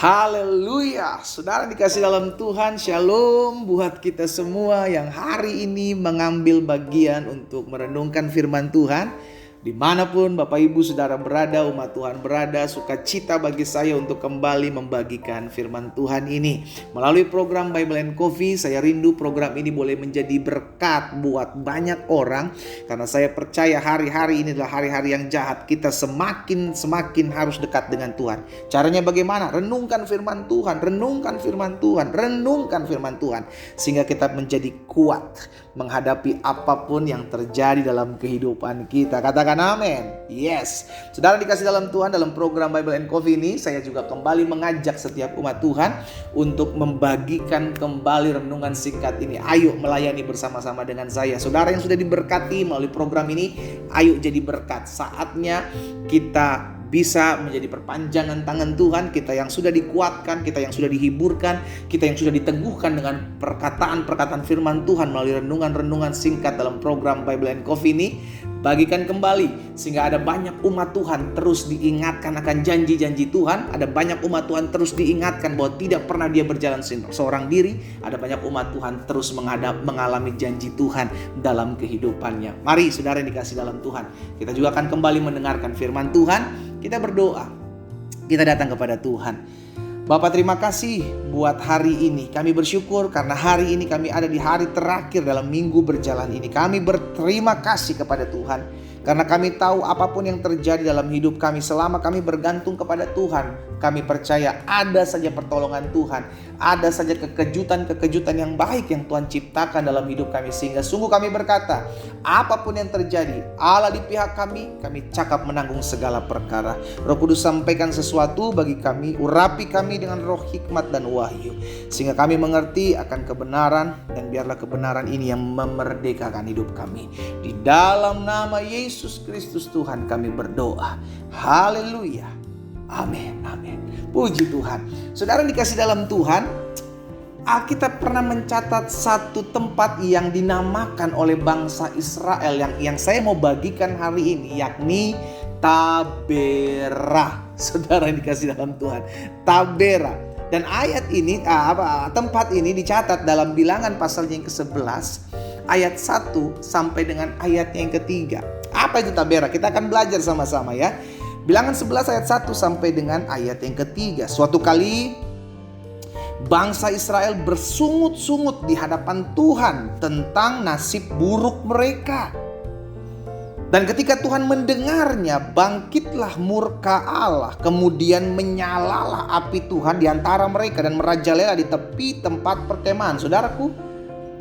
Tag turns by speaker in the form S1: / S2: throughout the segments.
S1: Haleluya, saudara dikasih dalam Tuhan, shalom buat kita semua yang hari ini mengambil bagian untuk merenungkan firman Tuhan. Dimanapun Bapak Ibu Saudara berada, umat Tuhan berada, sukacita bagi saya untuk kembali membagikan firman Tuhan ini. Melalui program Bible and Coffee, saya rindu program ini boleh menjadi berkat buat banyak orang. Karena saya percaya hari-hari ini adalah hari-hari yang jahat. Kita semakin harus dekat dengan Tuhan. Caranya bagaimana? Renungkan firman Tuhan, renungkan firman Tuhan, renungkan firman Tuhan. Sehingga kita menjadi kuat menghadapi apapun yang terjadi dalam kehidupan kita. Katakan amin. Yes. Saudara dikasih dalam Tuhan, dalam program Bible and Coffee ini saya juga kembali mengajak setiap umat Tuhan untuk membagikan kembali renungan singkat ini. Ayo melayani bersama-sama dengan saya. Saudara yang sudah diberkati melalui program ini, ayo jadi berkat. Saatnya kita bisa menjadi perpanjangan tangan Tuhan, kita yang sudah dikuatkan, kita yang sudah dihiburkan, kita yang sudah diteguhkan dengan perkataan-perkataan firman Tuhan melalui renungan-renungan singkat dalam program Bible and Coffee ini. Bagikan kembali sehingga ada banyak umat Tuhan terus diingatkan akan janji-janji Tuhan. Ada banyak umat Tuhan terus diingatkan bahwa tidak pernah dia berjalan seorang diri. Ada banyak umat Tuhan terus mengalami janji Tuhan dalam kehidupannya. Mari saudara yang dikasih dalam Tuhan, kita juga akan kembali mendengarkan firman Tuhan. Kita berdoa, kita datang kepada Tuhan. Bapak, terima kasih buat hari ini. Kami bersyukur karena hari ini kami ada di hari terakhir dalam minggu berjalan ini. Kami berterima kasih kepada Tuhan karena kami tahu apapun yang terjadi dalam hidup kami selama kami bergantung kepada Tuhan, kami percaya ada saja pertolongan Tuhan, ada saja kekejutan-kekejutan yang baik yang Tuhan ciptakan dalam hidup kami. Sehingga sungguh kami berkata, apapun yang terjadi, Allah di pihak kami cakap menanggung segala perkara. Roh Kudus sampaikan sesuatu bagi kami, urapi kami dengan roh hikmat dan wahyu, sehingga kami mengerti akan kebenaran, dan biarlah kebenaran ini yang memerdekakan hidup kami. Di dalam nama Yesus Kristus Tuhan kami berdoa. Haleluya. Amin, amin. Puji Tuhan. Saudara dikasih dalam Tuhan, Alkitab pernah mencatat satu tempat yang dinamakan oleh bangsa Israel yang saya mau bagikan hari ini, yakni Tabera. Saudara yang dikasih dalam Tuhan, Tabera. Dan ayat ini, tempat ini dicatat dalam Bilangan pasalnya yang ke-11, ayat 1 sampai dengan ayatnya yang ke-3. Apa itu Tabera? Kita akan belajar sama-sama ya. Bilangan 11 ayat 1 sampai dengan ayat yang ke-3. Suatu kali bangsa Israel bersungut-sungut di hadapan Tuhan tentang nasib buruk mereka. Dan ketika Tuhan mendengarnya, bangkitlah murka Allah. Kemudian menyalalah api Tuhan di antara mereka dan merajalela di tepi tempat perkemahan. Saudaraku,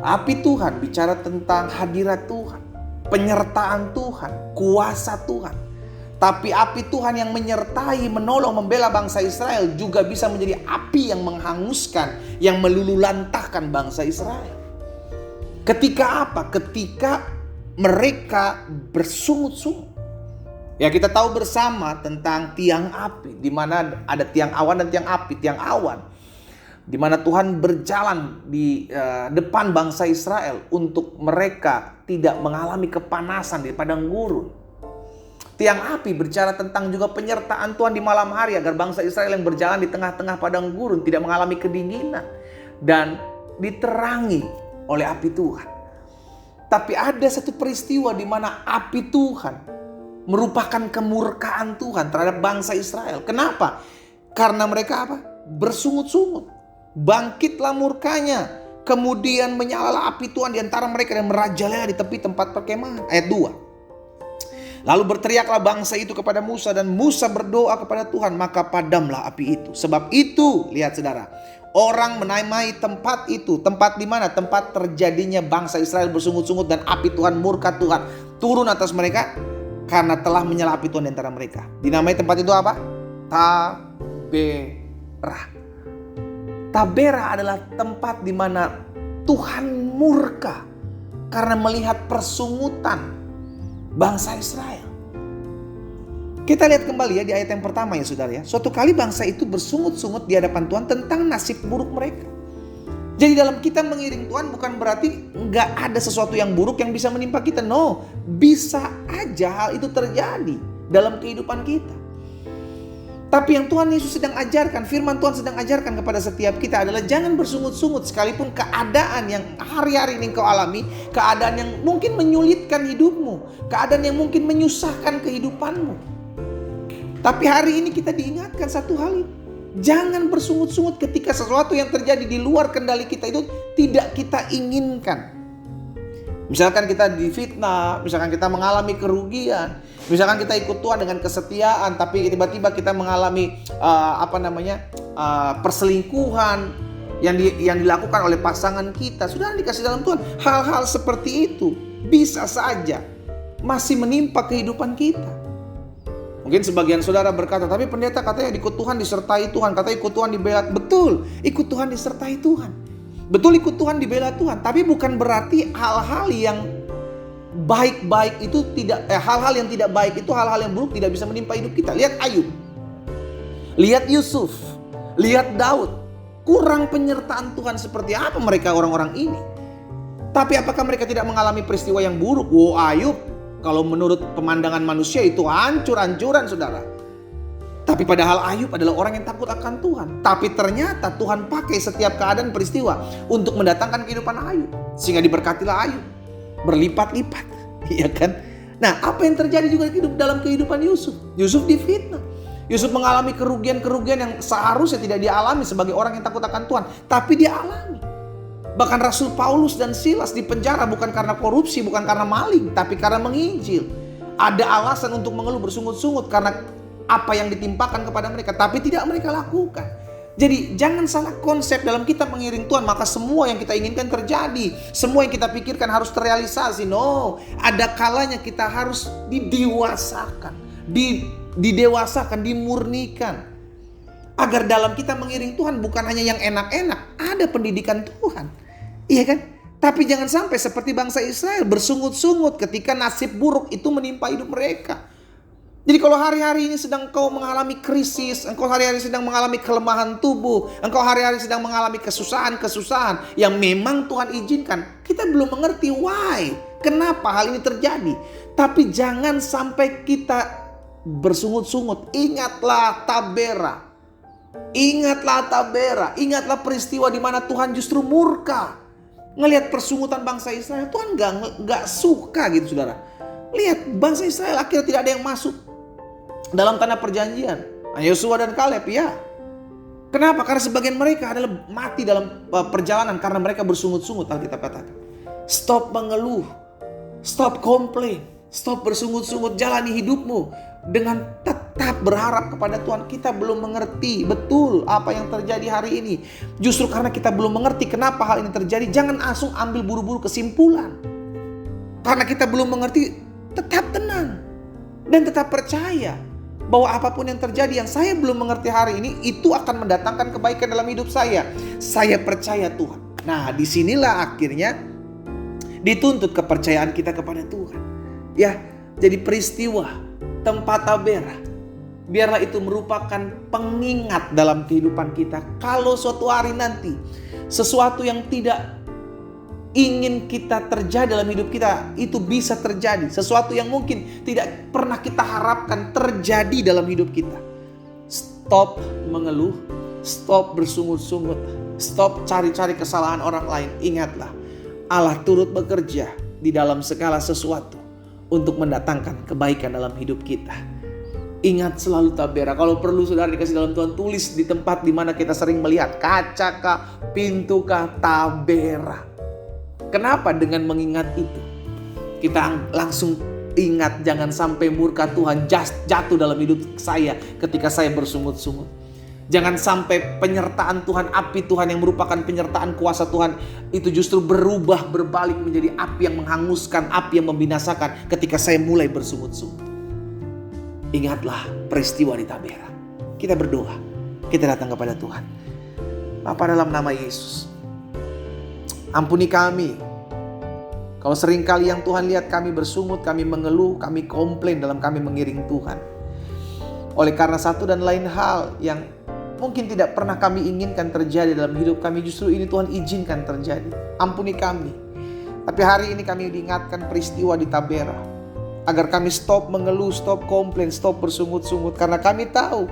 S1: api Tuhan bicara tentang hadirat Tuhan, penyertaan Tuhan, kuasa Tuhan. Tapi api Tuhan yang menyertai, menolong, membela bangsa Israel juga bisa menjadi api yang menghanguskan, yang melululantahkan bangsa Israel. Ketika apa? Ketika mereka bersungut-sungut. Ya, kita tahu bersama tentang tiang api, di mana ada tiang awan dan tiang api. Tiang awan di mana Tuhan berjalan di depan bangsa Israel untuk mereka tidak mengalami kepanasan di padang gurun. Tiang api berbicara tentang juga penyertaan Tuhan di malam hari agar bangsa Israel yang berjalan di tengah-tengah padang gurun tidak mengalami kedinginan dan diterangi oleh api Tuhan. Tapi ada satu peristiwa di mana api Tuhan merupakan kemurkaan Tuhan terhadap bangsa Israel. Kenapa? Karena mereka bersungut-sungut. Bangkitlah murkanya. Kemudian menyalalah api Tuhan di antara mereka dan merajalela di tepi tempat perkemahan. Ayat 2. Lalu berteriaklah bangsa itu kepada Musa, dan Musa berdoa kepada Tuhan, maka padamlah api itu. Sebab itu, lihat saudara, orang menamai tempat itu, tempat di mana? Tempat terjadinya bangsa Israel bersungut-sungut dan api Tuhan, murka Tuhan turun atas mereka karena telah menyala api Tuhan di antara mereka. Dinamai tempat itu apa? Tabera. Tabera adalah tempat di mana Tuhan murka karena melihat persungutan bangsa Israel. Kita lihat kembali ya di ayat yang pertama ya saudara ya. Suatu kali bangsa itu bersungut-sungut di hadapan Tuhan tentang nasib buruk mereka. Jadi dalam kita mengiring Tuhan bukan berarti nggak ada sesuatu yang buruk yang bisa menimpa kita. No, bisa aja hal itu terjadi dalam kehidupan kita. Tapi yang Tuhan Yesus sedang ajarkan, firman Tuhan sedang ajarkan kepada setiap kita adalah jangan bersungut-sungut sekalipun keadaan yang hari-hari ini kau alami, keadaan yang mungkin menyulitkan hidupmu, keadaan yang mungkin menyusahkan kehidupanmu. Tapi hari ini kita diingatkan satu hal ini. Jangan bersungut-sungut ketika sesuatu yang terjadi di luar kendali kita itu tidak kita inginkan. Misalkan kita difitnah, misalkan kita mengalami kerugian, misalkan kita ikut Tuhan dengan kesetiaan, tapi tiba-tiba kita mengalami perselingkuhan yang dilakukan oleh pasangan kita. Sudah dikasih dalam Tuhan. Hal-hal seperti itu bisa saja masih menimpa kehidupan kita. Mungkin sebagian saudara berkata, tapi pendeta katanya ikut Tuhan disertai Tuhan, katanya ikut Tuhan dibela. Betul, ikut Tuhan disertai Tuhan. Betul, ikut Tuhan dibela Tuhan, tapi bukan berarti hal-hal yang baik-baik itu tidak, hal-hal yang tidak baik itu, hal-hal yang buruk tidak bisa menimpa hidup kita. Lihat Ayub, lihat Yusuf, lihat Daud. Kurang penyertaan Tuhan seperti apa mereka orang-orang ini. Tapi apakah mereka tidak mengalami peristiwa yang buruk? Ayub, kalau menurut pemandangan manusia itu hancur-hancuran saudara. Tapi padahal Ayub adalah orang yang takut akan Tuhan. Tapi ternyata Tuhan pakai setiap keadaan peristiwa untuk mendatangkan kehidupan Ayub. Sehingga diberkatilah Ayub berlipat-lipat. Iya kan? Nah, apa yang terjadi juga dalam kehidupan Yusuf? Yusuf difitnah. Yusuf mengalami kerugian-kerugian yang seharusnya tidak dialami sebagai orang yang takut akan Tuhan. Tapi dia alami. Bahkan Rasul Paulus dan Silas dipenjara bukan karena korupsi, bukan karena maling, tapi karena menginjil. Ada alasan untuk mengeluh bersungut-sungut karena apa yang ditimpakan kepada mereka, tapi tidak mereka lakukan. Jadi jangan salah konsep dalam kita mengiring Tuhan, maka semua yang kita inginkan terjadi. Semua yang kita pikirkan harus terrealisasi. No, ada kalanya kita harus didewasakan, didewasakan, dimurnikan. Agar dalam kita mengiring Tuhan bukan hanya yang enak-enak, ada pendidikan Tuhan. Iya kan? Tapi jangan sampai seperti bangsa Israel bersungut-sungut ketika nasib buruk itu menimpa hidup mereka. Jadi kalau hari-hari ini sedang kau mengalami krisis, engkau hari-hari sedang mengalami kelemahan tubuh, engkau hari-hari sedang mengalami kesusahan-kesusahan yang memang Tuhan izinkan, kita belum mengerti why, kenapa hal ini terjadi. Tapi jangan sampai kita bersungut-sungut. Ingatlah Tabera. Ingatlah peristiwa di mana Tuhan justru murka. Ngelihat persungutan bangsa Israel, Tuhan gak suka gitu saudara. Lihat bangsa Israel akhirnya tidak ada yang masuk dalam tanah perjanjian. Yosua dan Kaleb ya. Kenapa? Karena sebagian mereka adalah mati dalam perjalanan karena mereka bersungut-sungut. Alkitab katakan, stop mengeluh, stop komplain, stop bersungut-sungut. Jalani hidupmu dengan tetap berharap kepada Tuhan. Kita belum mengerti betul apa yang terjadi hari ini. Justru karena kita belum mengerti kenapa hal ini terjadi, jangan langsung ambil buru-buru kesimpulan. Karena kita belum mengerti, tetap tenang dan tetap percaya bahwa apapun yang terjadi yang saya belum mengerti hari ini, itu akan mendatangkan kebaikan dalam hidup saya. Saya percaya Tuhan. Nah, disinilah akhirnya dituntut kepercayaan kita kepada Tuhan. Ya, jadi peristiwa tempat Tabera, biarlah itu merupakan pengingat dalam kehidupan kita. Kalau suatu hari nanti sesuatu yang tidak ingin kita terjadi dalam hidup kita, itu bisa terjadi. Sesuatu yang mungkin tidak pernah kita harapkan terjadi dalam hidup kita. Stop mengeluh, stop bersungut-sungut, stop cari-cari kesalahan orang lain. Ingatlah, Allah turut bekerja di dalam segala sesuatu untuk mendatangkan kebaikan dalam hidup kita. Ingat selalu Tabera. Kalau perlu saudara dikasih dalam Tuhan, tulis di tempat di mana kita sering melihat, kaca kah, pintu kah, Tabera. Kenapa? Dengan mengingat itu kita langsung ingat, jangan sampai murka Tuhan jatuh dalam hidup saya ketika saya bersungut-sungut. Jangan sampai penyertaan Tuhan, api Tuhan yang merupakan penyertaan kuasa Tuhan itu justru berubah, berbalik menjadi api yang menghanguskan, api yang membinasakan ketika saya mulai bersungut-sungut. Ingatlah peristiwa di Tabera. Kita berdoa, kita datang kepada Tuhan. Bapa, dalam nama Yesus, ampuni kami. Kalau seringkali yang Tuhan lihat kami bersungut, kami mengeluh, kami komplain dalam kami mengiring Tuhan. Oleh karena satu dan lain hal yang mungkin tidak pernah kami inginkan terjadi dalam hidup kami, justru ini Tuhan izinkan terjadi. Ampuni kami. Tapi hari ini kami diingatkan peristiwa di Tabera. Agar kami stop mengeluh, stop komplain, stop bersungut-sungut. Karena kami tahu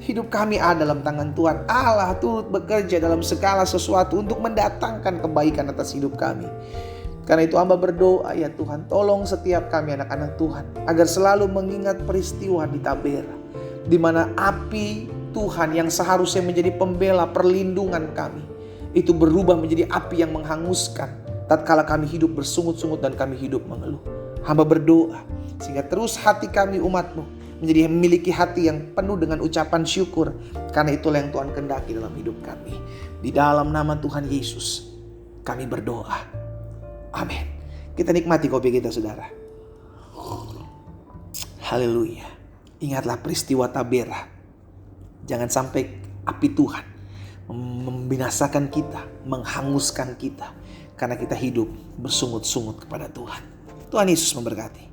S1: Hidup kami ada dalam tangan Tuhan. Allah turut bekerja dalam segala sesuatu untuk mendatangkan kebaikan atas hidup kami. Karena itu hamba berdoa, ya Tuhan, tolong setiap kami anak-anak Tuhan agar selalu mengingat peristiwa di Tabera, di mana api Tuhan yang seharusnya menjadi pembela perlindungan kami, itu berubah menjadi api yang menghanguskan tatkala kami hidup bersungut-sungut dan kami hidup mengeluh. Hamba berdoa sehingga terus hati kami umat-Mu menjadi memiliki hati yang penuh dengan ucapan syukur, karena itulah yang Tuhan kehendaki dalam hidup kami. Di dalam nama Tuhan Yesus kami berdoa. Amin. Kita nikmati kopi kita, saudara. Haleluya. Ingatlah peristiwa Tabera. Jangan sampai api Tuhan membinasakan kita, menghanguskan kita, karena kita hidup bersungut-sungut kepada Tuhan. Tuhan Yesus memberkati.